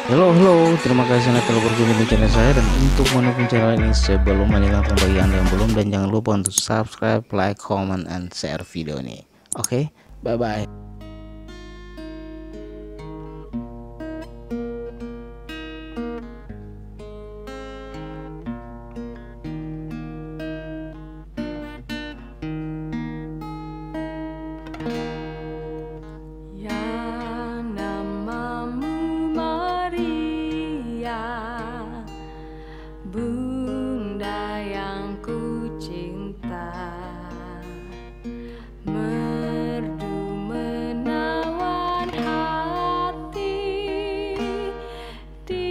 Halo, terima kasih Anda telah berkunjung di channel saya. Dan untuk mendukung channel ini sebelum melanjutkan, bagi Anda yang belum, dan jangan lupa untuk subscribe, like, comment, and share video ini. Oke, bye-bye. Bunda yang ku cinta, merdu menawan hati di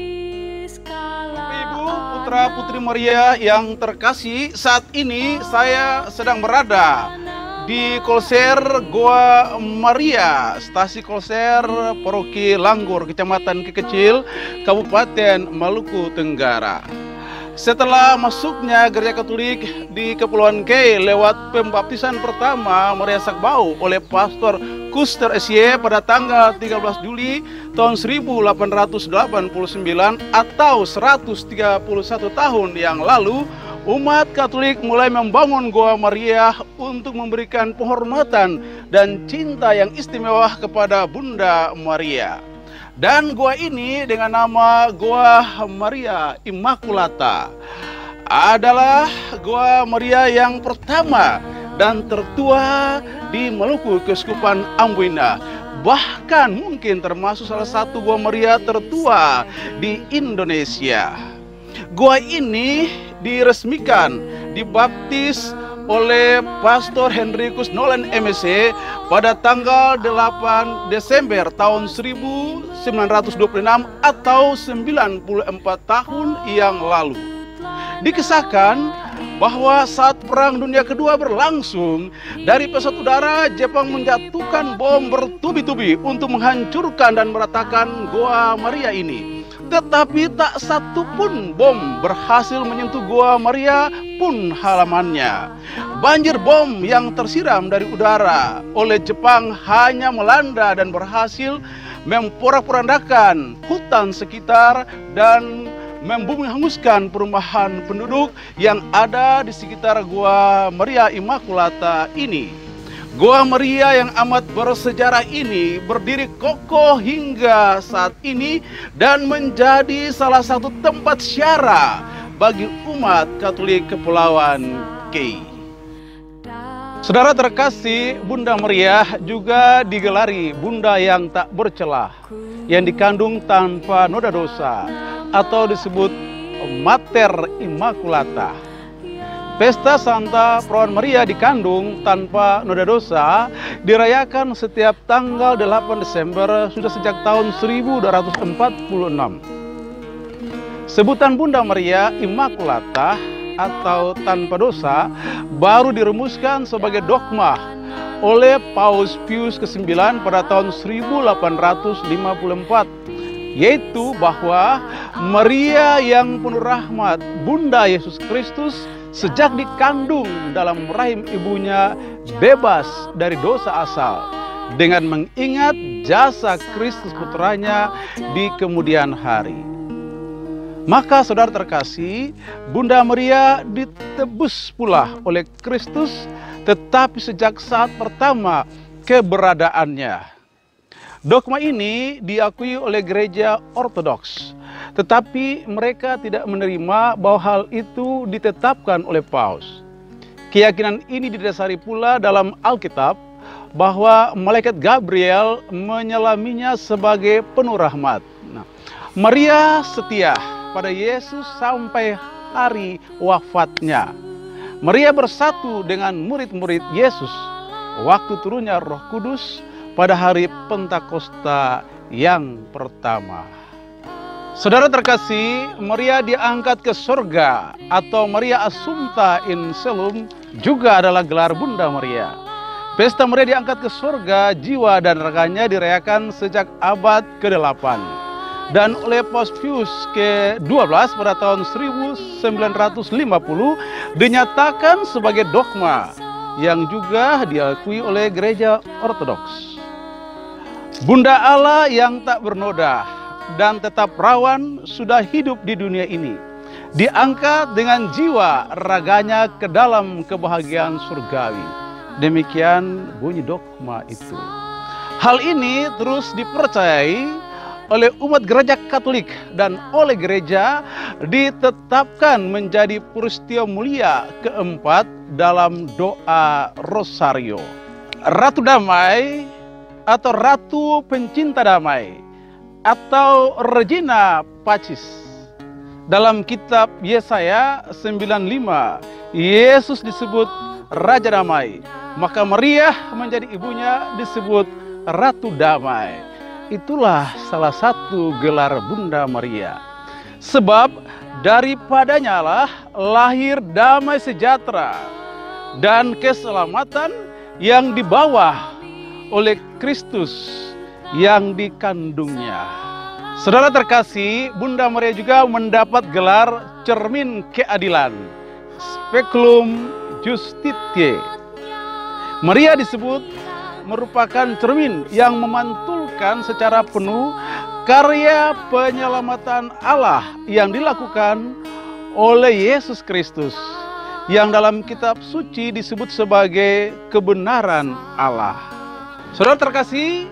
skala. Ibu putra putri Maria yang terkasih, saat ini saya sedang berada di Kolser Goa Maria, stasi Kolser Paroki Langgur, Kecamatan Kekecil, Kabupaten Maluku Tenggara. Setelah masuknya gereja Katolik di Kepulauan K lewat pembaptisan pertama Maria Sakbau oleh Pastor Kuster SY pada tanggal 13 Juli tahun 1889 atau 131 tahun yang lalu, umat Katolik mulai membangun Goa Maria untuk memberikan penghormatan dan cinta yang istimewa kepada Bunda Maria. Dan goa ini dengan nama Goa Maria Immaculata adalah Goa Maria yang pertama dan tertua di Maluku Keuskupan Amboina. Bahkan mungkin termasuk salah satu Goa Maria tertua di Indonesia. Goa ini diresmikan, dibaptis oleh Pastor Henrikus Nolan MSc pada tanggal 8 Desember tahun 1926 atau 94 tahun yang lalu. Dikisahkan bahwa saat Perang Dunia Kedua berlangsung, dari pesawat udara Jepang menjatuhkan bom bertubi-tubi untuk menghancurkan dan meratakan Goa Maria ini. Tetapi tak satu pun bom berhasil menyentuh Goa Maria pun halamannya. Banjir bom yang tersiram dari udara oleh Jepang hanya melanda dan berhasil memporak-porandakan hutan sekitar dan membumi hanguskan perumahan penduduk yang ada di sekitar Goa Maria Immaculata ini. Goa Maria yang amat bersejarah ini berdiri kokoh hingga saat ini dan menjadi salah satu tempat syara bagi umat Katolik Kepulauan K. Saudara terkasih, Bunda Maria juga digelari Bunda yang tak bercelah, yang dikandung tanpa noda dosa, atau disebut Mater Immaculata. Pesta Santa Perawan Maria dikandung tanpa noda dosa dirayakan setiap tanggal 8 Desember sudah sejak tahun 1246. Sebutan Bunda Maria Immaculata atau tanpa dosa baru dirumuskan sebagai dogma oleh Paus Pius ke-9 pada tahun 1854, yaitu bahwa Maria yang penuh rahmat, Bunda Yesus Kristus, sejak dikandung dalam rahim ibunya bebas dari dosa asal dengan mengingat jasa Kristus putranya di kemudian hari. Maka saudara terkasih, Bunda Maria ditebus pula oleh Kristus, tetapi sejak saat pertama keberadaannya. Dogma ini diakui oleh gereja Ortodoks, tetapi mereka tidak menerima bahwa hal itu ditetapkan oleh Paus. Keyakinan ini didasari pula dalam Alkitab bahwa malaikat Gabriel menyelaminya sebagai penuh rahmat. Maria setia pada Yesus sampai hari wafatnya. Maria bersatu dengan murid-murid Yesus waktu turunnya Roh Kudus pada hari Pentakosta yang pertama. Saudara terkasih, Maria diangkat ke surga atau Maria Assumpta in Caelum juga adalah gelar Bunda Maria. Pesta Maria diangkat ke surga, jiwa dan raganya dirayakan sejak abad ke-8. Dan oleh Paus Pius ke-12 pada tahun 1950 dinyatakan sebagai dogma yang juga diakui oleh gereja Ortodoks. Bunda Allah yang tak bernoda dan tetap perawan sudah hidup di dunia ini. Diangkat dengan jiwa raganya ke dalam kebahagiaan surgawi. Demikian bunyi dogma itu. Hal ini terus dipercayai oleh umat gereja Katolik dan oleh gereja ditetapkan menjadi peristiwa mulia keempat dalam doa Rosario. Ratu Damai atau Ratu Pencinta Damai atau Regina Pacis. Dalam kitab Yesaya 95, Yesus disebut Raja Damai, maka Maria menjadi ibunya disebut Ratu Damai. Itulah salah satu gelar Bunda Maria. Sebab daripadanya lah lahir damai sejahtera dan keselamatan yang dibawa oleh Kristus yang dikandungnya. Saudara terkasih, Bunda Maria juga mendapat gelar cermin keadilan, speculum justitiae. Maria disebut merupakan cermin yang memantulkan secara penuh karya penyelamatan Allah yang dilakukan oleh Yesus Kristus, yang dalam kitab suci disebut sebagai kebenaran Allah. Saudara terkasih,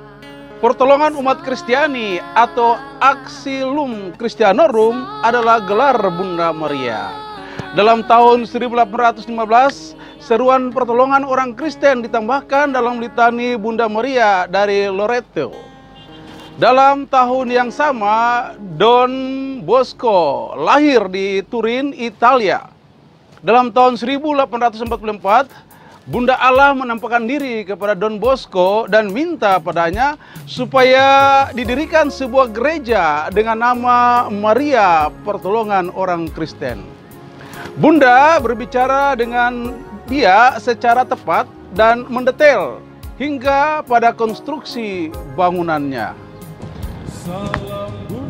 pertolongan umat Kristiani atau Auxilium Christianorum adalah gelar Bunda Maria. Dalam tahun 1815, seruan pertolongan orang Kristen ditambahkan dalam litani Bunda Maria dari Loreto. Dalam tahun yang sama, Don Bosco lahir di Turin, Italia. Dalam tahun 1844, Bunda Allah menampakkan diri kepada Don Bosco dan minta padanya supaya didirikan sebuah gereja dengan nama Maria Pertolongan Orang Kristen. Bunda berbicara dengan dia secara tepat dan mendetail hingga pada konstruksi bangunannya.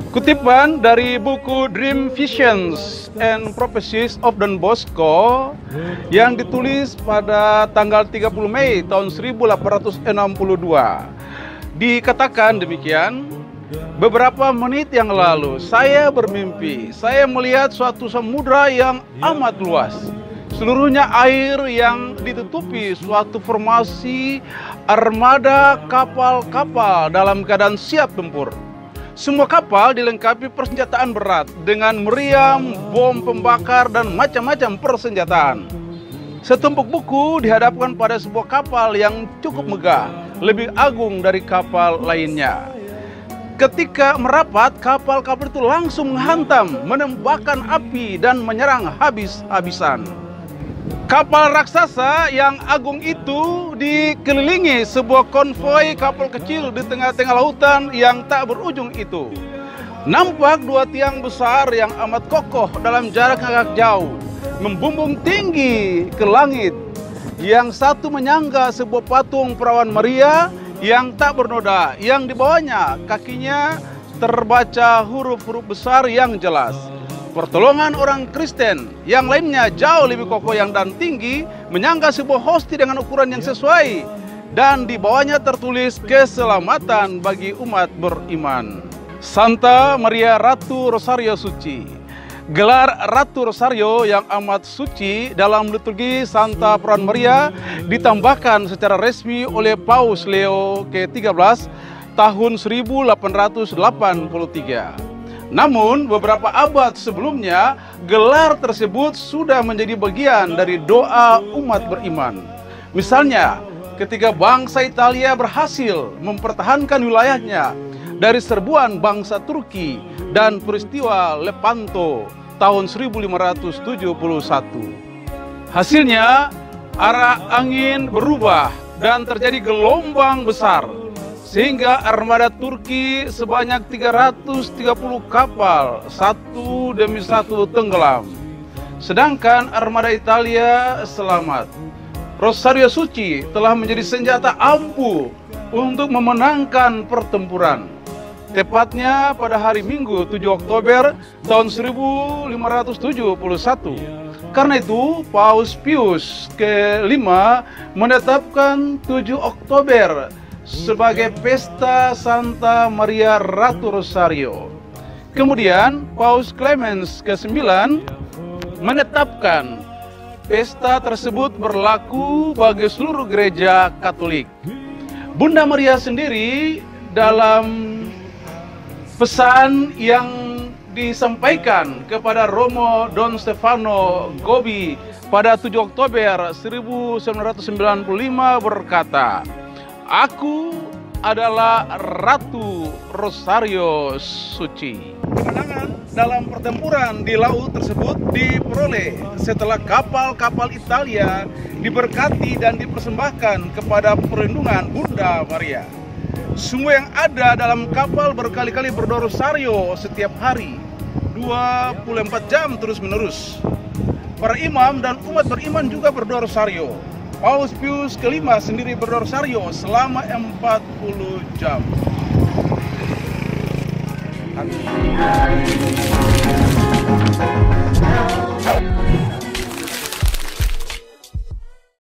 Kutipan dari buku Dream Visions and Prophecies of Don Bosco yang ditulis pada tanggal 30 Mei tahun 1862. Dikatakan demikian, beberapa menit yang lalu saya bermimpi, saya melihat suatu samudra yang amat luas. Seluruhnya air yang ditutupi suatu formasi armada kapal-kapal dalam keadaan siap tempur. Semua kapal dilengkapi persenjataan berat dengan meriam, bom pembakar, dan macam-macam persenjataan. Setumpuk buku dihadapkan pada sebuah kapal yang cukup megah, lebih agung dari kapal lainnya. Ketika merapat, kapal-kapal itu langsung menghantam, menembakkan api, dan menyerang habis-habisan. Kapal raksasa yang agung itu dikelilingi sebuah konvoi kapal kecil di tengah-tengah lautan yang tak berujung itu. Nampak dua tiang besar yang amat kokoh dalam jarak agak jauh, membumbung tinggi ke langit. Yang satu menyangga sebuah patung perawan Maria yang tak bernoda, yang di bawahnya kakinya terbaca huruf-huruf besar yang jelas. Pertolongan orang Kristen. Yang lainnya jauh lebih kokoh yang dan tinggi, menyangga sebuah hosti dengan ukuran yang sesuai, dan di bawahnya tertulis keselamatan bagi umat beriman. Santa Maria Ratu Rosario Suci. Gelar Ratu Rosario yang amat suci dalam liturgi Santa Perawan Maria ditambahkan secara resmi oleh Paus Leo ke-13 tahun 1883. Namun beberapa abad sebelumnya gelar tersebut sudah menjadi bagian dari doa umat beriman. Misalnya ketika bangsa Italia berhasil mempertahankan wilayahnya dari serbuan bangsa Turki dan peristiwa Lepanto tahun 1571. Hasilnya arah angin berubah dan terjadi gelombang besar, sehingga armada Turki sebanyak 330 kapal satu demi satu tenggelam. Sedangkan armada Italia selamat. Rosario Suci telah menjadi senjata ampuh untuk memenangkan pertempuran. Tepatnya pada hari Minggu 7 Oktober tahun 1571. Karena itu Paus Pius ke-5 menetapkan 7 Oktober sebagai pesta Santa Maria Ratu Rosario. Kemudian Paus Clemens ke-9 menetapkan pesta tersebut berlaku bagi seluruh gereja Katolik. Bunda Maria sendiri dalam pesan yang disampaikan kepada Romo Don Stefano Gobi pada 7 Oktober 1995 berkata, "Aku adalah Ratu Rosario Suci." Kemenangan dalam pertempuran di laut tersebut diperoleh setelah kapal-kapal Italia diberkati dan dipersembahkan kepada perlindungan Bunda Maria. Semua yang ada dalam kapal berkali-kali berdoa rosario setiap hari, 24 jam terus-menerus. Para imam dan umat beriman juga berdoa rosario. Paus Pius ke-5 sendiri berdoa rosario selama 40 jam.